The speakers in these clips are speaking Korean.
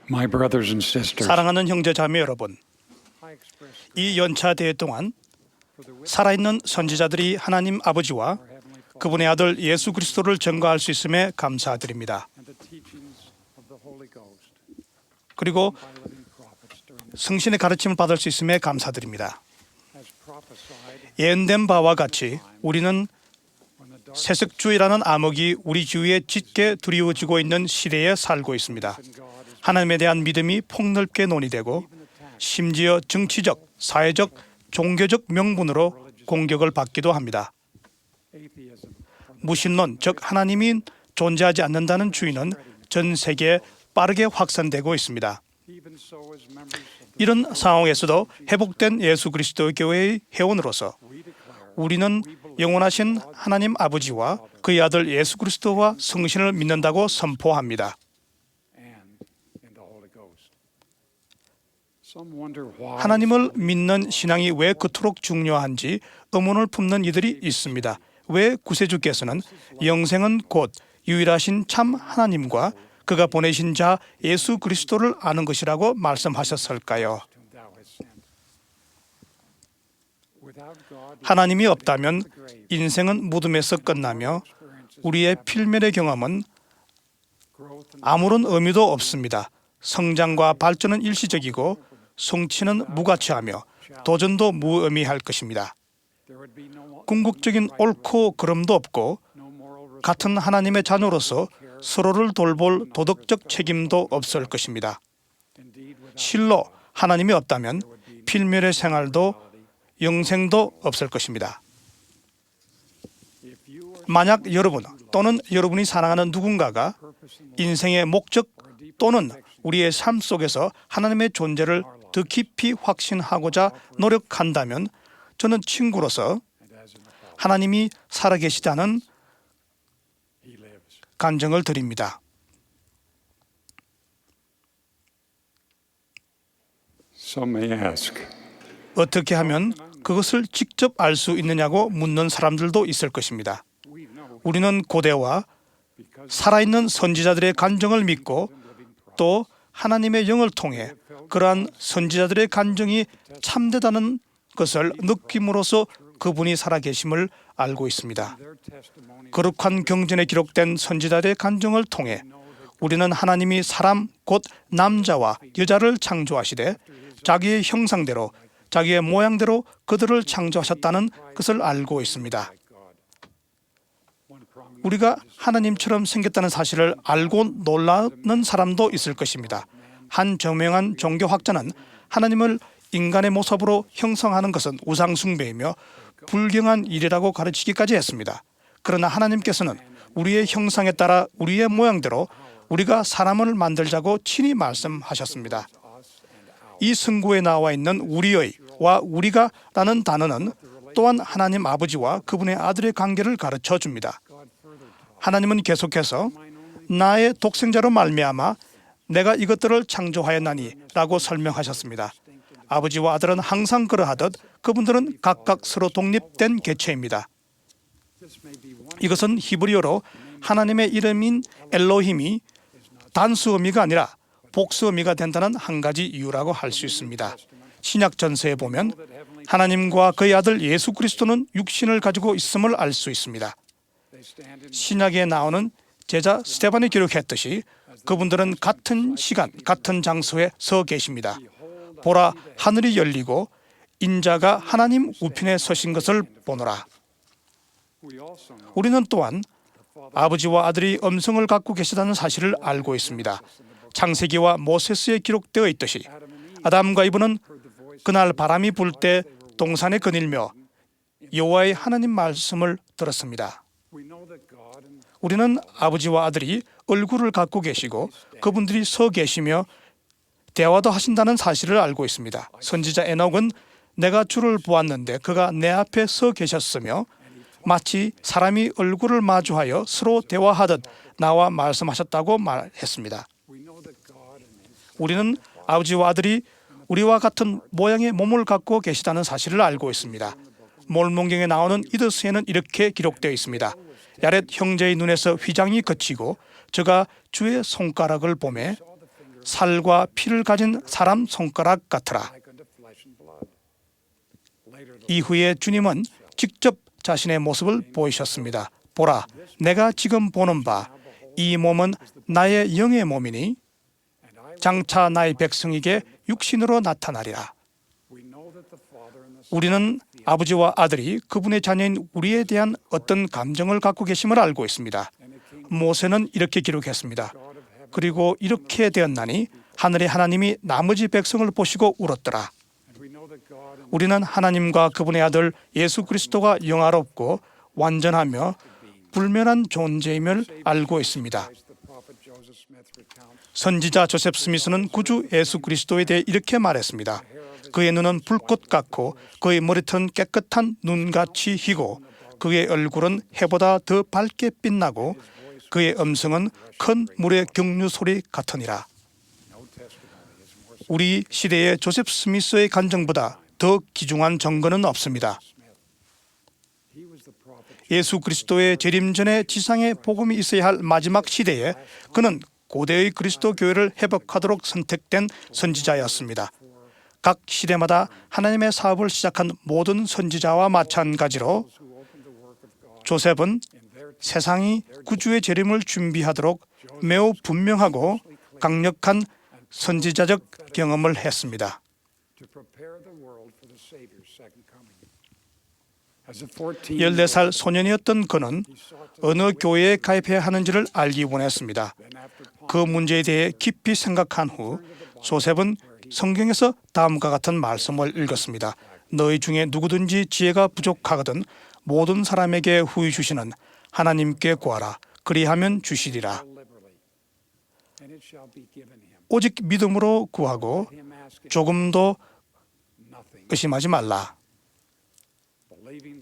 My brothers and sisters, 사랑하는 형제 자매 여러분, 이 연차 대회 동안 살아있는 선지자들이 하나님 아버지와 그분의 아들 예수 그리스도를 증거할 수 있음에 감사드립니다. 그리고 성신의 가르침을 받을 수 있음에 감사드립니다. 예언된 바와 같이 우리는 세습주의라는 암흑이 우리 주위에 짙게 두려워지고 있는 시대에 살고 있습니다. 하나님에 대한 믿음이 폭넓게 논의되고 심지어 정치적, 사회적, 종교적 명분으로 공격을 받기도 합니다. 무신론, 즉 하나님이 존재하지 않는다는 주의는 전 세계에 빠르게 확산되고 있습니다. 이런 상황에서도 회복된 예수 그리스도 교회의 회원으로서 우리는 영원하신 하나님 아버지와 그의 아들 예수 그리스도와 성신을 믿는다고 선포합니다. 하나님을 믿는 신앙이 왜 그토록 중요한지 의문을 품는 이들이 있습니다. 왜 구세주께서는 영생은 곧 유일하신 참 하나님과 그가 보내신 자 예수 그리스도를 아는 것이라고 말씀하셨을까요? 하나님이 없다면 인생은 무덤에서 끝나며 우리의 필멸의 경험은 아무런 의미도 없습니다. 성장과 발전은 일시적이고 성취는 무가치하며 도전도 무의미할 것입니다. 궁극적인 옳고 그름도 없고 같은 하나님의 자녀로서 서로를 돌볼 도덕적 책임도 없을 것입니다. 실로 하나님이 없다면 필멸의 생활도 영생도 없을 것입니다. 만약 여러분 또는 여러분이 사랑하는 누군가가 인생의 목적 또는 우리의 삶 속에서 하나님의 존재를 더 깊이 확신하고자 노력한다면 저는 친구로서 하나님이 살아계시다는 간증을 드립니다. some may ask, 어떻게 하면 그것을 직접 알 수 있느냐고 묻는 사람들도 있을 것입니다. 우리는 고대와 살아있는 선지자들의 간증을 믿고 또 하나님의 영을 통해 그러한 선지자들의 간증이 참되다는 것을 느낌으로써 그분이 살아계심을 알고 있습니다. 거룩한 경전에 기록된 선지자들의 간증을 통해 우리는 하나님이 사람 곧 남자와 여자를 창조하시되 자기의 형상대로 자기의 모양대로 그들을 창조하셨다는 것을 알고 있습니다. 우리가 하나님처럼 생겼다는 사실을 알고 놀라는 사람도 있을 것입니다. 한 저명한 종교학자는 하나님을 인간의 모습으로 형성하는 것은 우상숭배이며 불경한 일이라고 가르치기까지 했습니다. 그러나 하나님께서는 우리의 형상에 따라 우리의 모양대로 우리가 사람을 만들자고 친히 말씀하셨습니다. 이 성구에 나와 있는 우리의와 우리가라는 단어는 또한 하나님 아버지와 그분의 아들의 관계를 가르쳐 줍니다. 하나님은 계속해서 나의 독생자로 말미암아 내가 이것들을 창조하였나니 라고 설명하셨습니다. 아버지와 아들은 항상 그러하듯 그분들은 각각 서로 독립된 개체입니다. 이것은 히브리어로 하나님의 이름인 엘로힘이 단수 의미가 아니라 복수 의미가 된다는 한 가지 이유라고 할 수 있습니다. 신약 전서에 보면 하나님과 그의 아들 예수 그리스도는 육신을 가지고 있음을 알 수 있습니다. 신약에 나오는 제자 스데반이 기록했듯이 그분들은 같은 시간, 같은 장소에 서 계십니다. 보라, 하늘이 열리고 인자가 하나님 우편에 서신 것을 보노라. 우리는 또한 아버지와 아들이 음성을 갖고 계시다는 사실을 알고 있습니다. 창세기와 모세스에 기록되어 있듯이 아담과 이브는 그날 바람이 불 때 동산에 거닐며 여호와의 하나님 말씀을 들었습니다. 우리는 아버지와 아들이 얼굴을 갖고 계시고 그분들이 서 계시며 대화도 하신다는 사실을 알고 있습니다. 선지자 에녹은 내가 주를 보았는데 그가 내 앞에 서 계셨으며 마치 사람이 얼굴을 마주하여 서로 대화하듯 나와 말씀하셨다고 말했습니다. 우리는 아버지와 아들이 우리와 같은 모양의 몸을 갖고 계시다는 사실을 알고 있습니다. 몰몬경에 나오는 이드스에는 이렇게 기록되어 있습니다. 야렛 형제의 눈에서 휘장이 거치고 저가 주의 손가락을 보매 살과 피를 가진 사람 손가락 같으라. 이후에 주님은 직접 자신의 모습을 보이셨습니다. 보라, 내가 지금 보는 바 이 몸은 나의 영의 몸이니 장차 나의 백성에게 육신으로 나타나리라. 우리는 아버지와 아들이 그분의 자녀인 우리에 대한 어떤 감정을 갖고 계심을 알고 있습니다. 모세는 이렇게 기록했습니다. 그리고 이렇게 되었나니 하늘의 하나님이 나머지 백성을 보시고 울었더라. 우리는 하나님과 그분의 아들 예수 그리스도가 영화롭고 완전하며 불멸한 존재임을 알고 있습니다. 선지자 조셉 스미스는 구주 예수 그리스도에 대해 이렇게 말했습니다. 그의 눈은 불꽃 같고 그의 머리털은 깨끗한 눈같이 희고 그의 얼굴은 해보다 더 밝게 빛나고 그의 음성은 큰 물의 경류 소리 같으니라. 우리 시대의 조셉 스미스의 간증보다 더 귀중한 증거는 없습니다. 예수 그리스도의 재림 전에 지상에 복음이 있어야 할 마지막 시대에 그는 고대의 그리스도 교회를 회복하도록 선택된 선지자였습니다. 각 시대마다 하나님의 사업을 시작한 모든 선지자와 마찬가지로 조셉은 세상이 구주의 재림을 준비하도록 매우 분명하고 강력한 선지자적 경험을 했습니다. 14살 소년이었던 그는 어느 교회에 가입해야 하는지를 알기 원했습니다. 그 문제에 대해 깊이 생각한 후 조셉은 성경에서 다음과 같은 말씀을 읽었습니다. 너희 중에 누구든지 지혜가 부족하거든 모든 사람에게 후히 주시는 하나님께 구하라. 그리하면 주시리라. 오직 믿음으로 구하고 조금도 의심하지 말라.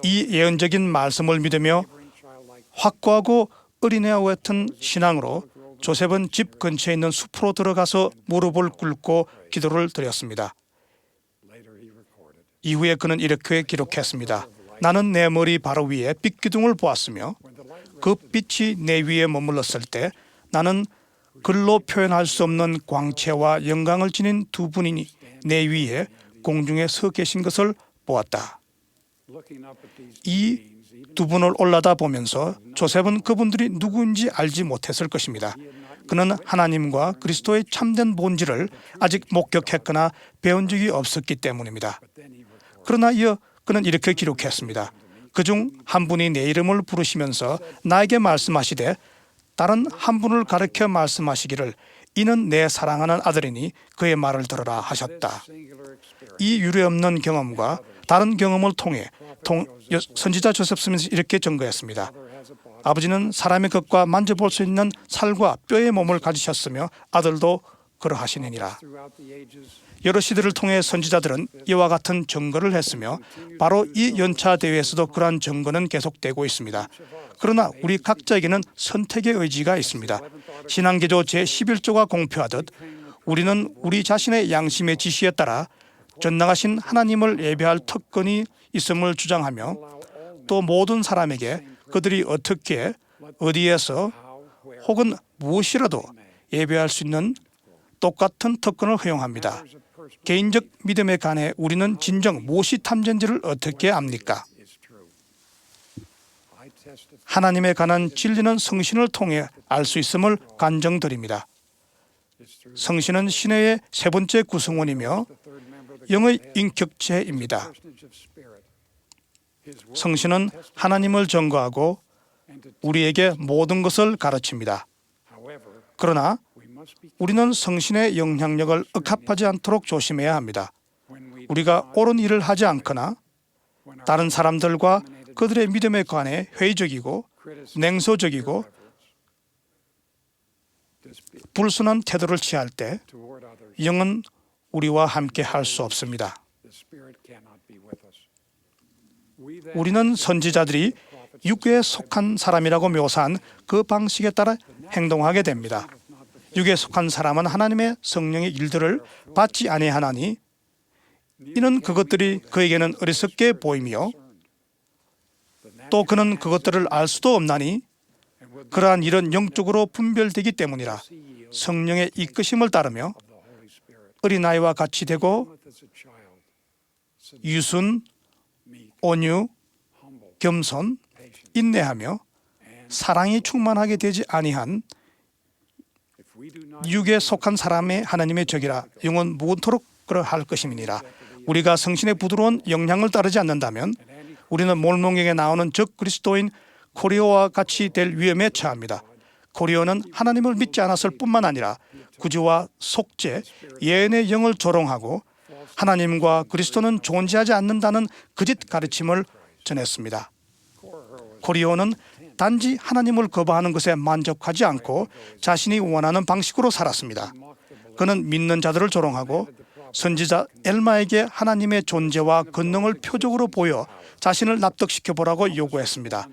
이 예언적인 말씀을 믿으며 확고하고 어린애와 같은 신앙으로 조셉은 집 근처에 있는 숲으로 들어가서 무릎을 꿇고 기도를 드렸습니다. 이후에 그는 이렇게 기록했습니다. 나는 내 머리 바로 위에 빛기둥을 보았으며 그 빛이 내 위에 머물렀을 때 나는 글로 표현할 수 없는 광채와 영광을 지닌 두 분이 내 위에 공중에 서 계신 것을 보았다. 이 두 분을 올라다 보면서 조셉은 그분들이 누구인지 알지 못했을 것입니다. 그는 하나님과 그리스도의 참된 본질을 아직 목격했거나 배운 적이 없었기 때문입니다. 그러나 이어 그는 이렇게 기록했습니다. 그중 한 분이 내 이름을 부르시면서 나에게 말씀하시되 다른 한 분을 가르쳐 말씀하시기를 이는 내 사랑하는 아들이니 그의 말을 들으라 하셨다. 이 유례없는 경험과 다른 경험을 통해 선지자 조셉 스미스 이렇게 증거했습니다. 아버지는 사람의 것과 만져볼 수 있는 살과 뼈의 몸을 가지셨으며 아들도 그러하시느니라. 여러 시대를 통해 선지자들은 이와 같은 증거를 했으며 바로 이 연차 대회에서도 그러한 증거는 계속되고 있습니다. 그러나 우리 각자에게는 선택의 의지가 있습니다. 신앙개조 제11조가 공표하듯 우리는 우리 자신의 양심의 지시에 따라 전능하신 하나님을 예배할 특권이 있음을 주장하며 또 모든 사람에게 그들이 어떻게 어디에서 혹은 무엇이라도 예배할 수 있는 똑같은 특권을 허용합니다. 개인적 믿음에 관해 우리는 진정 무엇이 탐진지를 어떻게 압니까? 하나님에 관한 진리는 성신을 통해 알 수 있음을 간증드립니다. 성신은 신의 세 번째 구성원이며 영의 인격체입니다. 성신은 하나님을 증거하고 우리에게 모든 것을 가르칩니다. 그러나 우리는 성신의 영향력을 억압하지 않도록 조심해야 합니다. 우리가 옳은 일을 하지 않거나 다른 사람들과 그들의 믿음에 관해 회의적이고 냉소적이고 불순한 태도를 취할 때 영은 우리와 함께 할 수 없습니다. 우리는 선지자들이 육에 속한 사람이라고 묘사한 그 방식에 따라 행동하게 됩니다. 육에 속한 사람은 하나님의 성령의 일들을 받지 아니하나니 이는 그것들이 그에게는 어리석게 보이며 또 그는 그것들을 알 수도 없나니 그러한 일은 영적으로 분별되기 때문이라 성령의 이끄심을 따르며 어린아이와 같이 되고 유순, 온유, 겸손, 인내하며 사랑이 충만하게 되지 아니한 육에 속한 사람의 하나님의 적이라 영원 무건토록 그러할 것임이니라. 우리가 성신의 부드러운 영향을 따르지 않는다면 우리는 몰몬경에 나오는 적 그리스도인 코리오와 같이 될 위험에 처합니다. 코리오는 하나님을 믿지 않았을 뿐만 아니라 구주와 속죄, 예언의 영을 조롱하고 하나님과 그리스도는 존재하지 않는다는 거짓 가르침을 전했습니다. 코리오는 단지 하나님을 거부하는 것에 만족하지 않고 자신이 원하는 방식으로 살았습니다. 그는 믿는 자들을 조롱하고 선지자 엘마에게 하나님의 존재와 권능을 표적으로 보여 자신을 납득시켜 보라고 요구했습니다.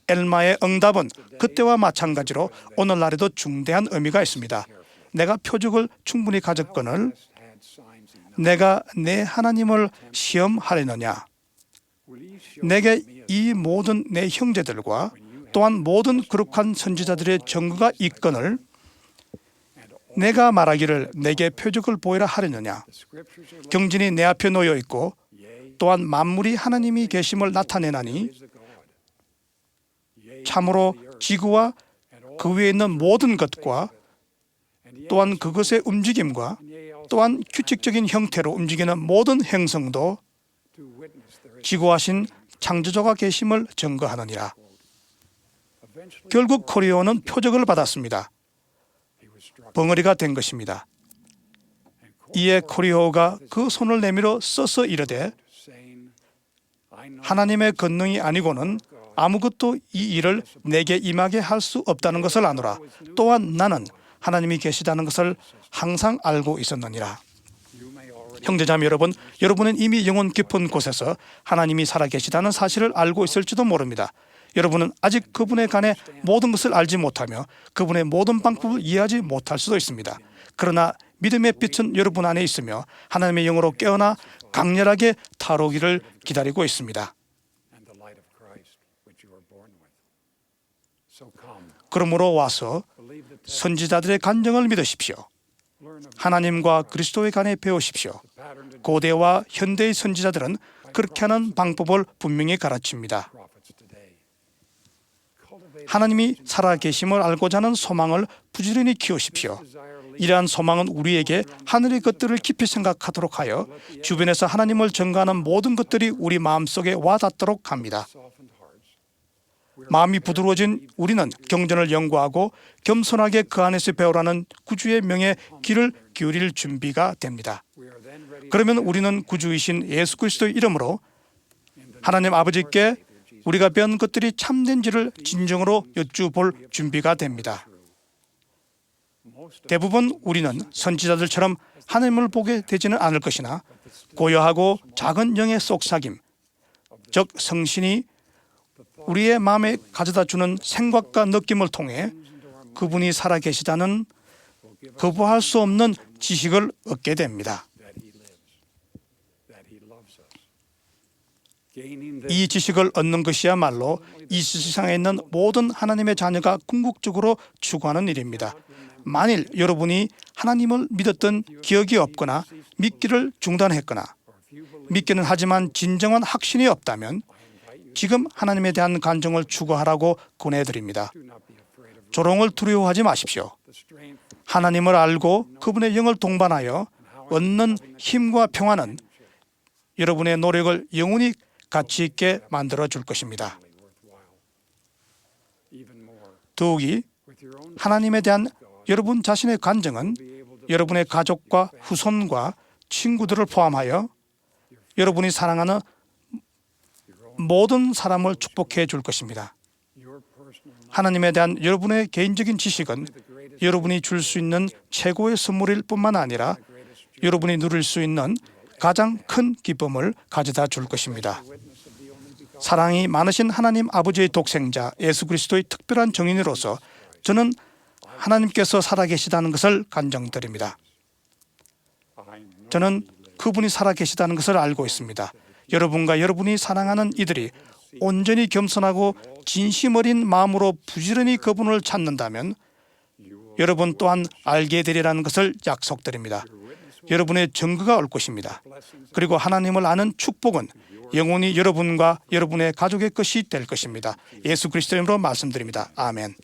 엘마의 응답은 그때와 마찬가지로 오늘날에도 중대한 의미가 있습니다. 내가 표적을 충분히 가졌거늘 내가 내 하나님을 시험하려느냐. 내게 이 모든 내 형제들과 또한 모든 거룩한 선지자들의 증거가 있거늘 내가 말하기를 내게 표적을 보이라 하려느냐. 경전이 내 앞에 놓여 있고 또한 만물이 하나님이 계심을 나타내나니 참으로 지구와 그 위에 있는 모든 것과 또한 그것의 움직임과 또한 규칙적인 형태로 움직이는 모든 행성도 지구하신 창조주가 계심을 증거하느니라. 결국 코리오는 표적을 받았습니다. 벙어리가 된 것입니다. 이에 코리오가 그 손을 내밀어 써서 이르되 하나님의 권능이 아니고는 아무것도 이 일을 내게 임하게 할 수 없다는 것을 아노라. 또한 나는 하나님이 계시다는 것을 항상 알고 있었느니라. 형제자매 여러분, 여러분은 이미 영혼 깊은 곳에서 하나님이 살아계시다는 사실을 알고 있을지도 모릅니다. 여러분은 아직 그분에 관해 모든 것을 알지 못하며 그분의 모든 방법을 이해하지 못할 수도 있습니다. 그러나 믿음의 빛은 여러분 안에 있으며 하나님의 영으로 깨어나 강렬하게 타오르기를 기다리고 있습니다. 그러므로 와서 선지자들의 간증을 믿으십시오. 하나님과 그리스도에 관해 배우십시오. 고대와 현대의 선지자들은 그렇게 하는 방법을 분명히 가르칩니다. 하나님이 살아계심을 알고자 하는 소망을 부지런히 키우십시오. 이러한 소망은 우리에게 하늘의 것들을 깊이 생각하도록 하여 주변에서 하나님을 증거하는 모든 것들이 우리 마음속에 와닿도록 합니다. 마음이 부드러워진 우리는 경전을 연구하고 겸손하게 그 안에서 배우라는 구주의 명에 귀를 기울일 준비가 됩니다. 그러면 우리는 구주이신 예수 그리스도의 이름으로 하나님 아버지께 우리가 배운 것들이 참된지를 진정으로 여쭈볼 준비가 됩니다. 대부분 우리는 선지자들처럼 하나님을 보게 되지는 않을 것이나 고요하고 작은 영의 속삭임, 즉 성신이 우리의 마음에 가져다주는 생각과 느낌을 통해 그분이 살아계시다는 거부할 수 없는 지식을 얻게 됩니다. 이 지식을 얻는 것이야말로 이 세상에 있는 모든 하나님의 자녀가 궁극적으로 추구하는 일입니다. 만일 여러분이 하나님을 믿었던 기억이 없거나 믿기를 중단했거나 믿기는 하지만 진정한 확신이 없다면 지금 하나님에 대한 간증을 추구하라고 권해드립니다. 조롱을 두려워하지 마십시오. 하나님을 알고 그분의 영을 동반하여 얻는 힘과 평안은 여러분의 노력을 영원히 가치 있게 만들어 줄 것입니다. 더욱이 하나님에 대한 여러분 자신의 간증은 여러분의 가족과 후손과 친구들을 포함하여 여러분이 사랑하는 모든 사람을 축복해 줄 것입니다. 하나님에 대한 여러분의 개인적인 지식은 여러분이 줄 수 있는 최고의 선물일 뿐만 아니라 여러분이 누릴 수 있는 가장 큰 기쁨을 가져다 줄 것입니다. 사랑이 많으신 하나님 아버지의 독생자 예수 그리스도의 특별한 증인으로서 저는 하나님께서 살아계시다는 것을 간증드립니다. 저는 그분이 살아계시다는 것을 알고 있습니다. 여러분과 여러분이 사랑하는 이들이 온전히 겸손하고 진심 어린 마음으로 부지런히 그분을 찾는다면 여러분 또한 알게 되리라는 것을 약속드립니다. 여러분의 증거가 올 것입니다. 그리고 하나님을 아는 축복은 영원히 여러분과 여러분의 가족의 것이 될 것입니다. 예수 그리스도 이름으로 말씀드립니다. 아멘.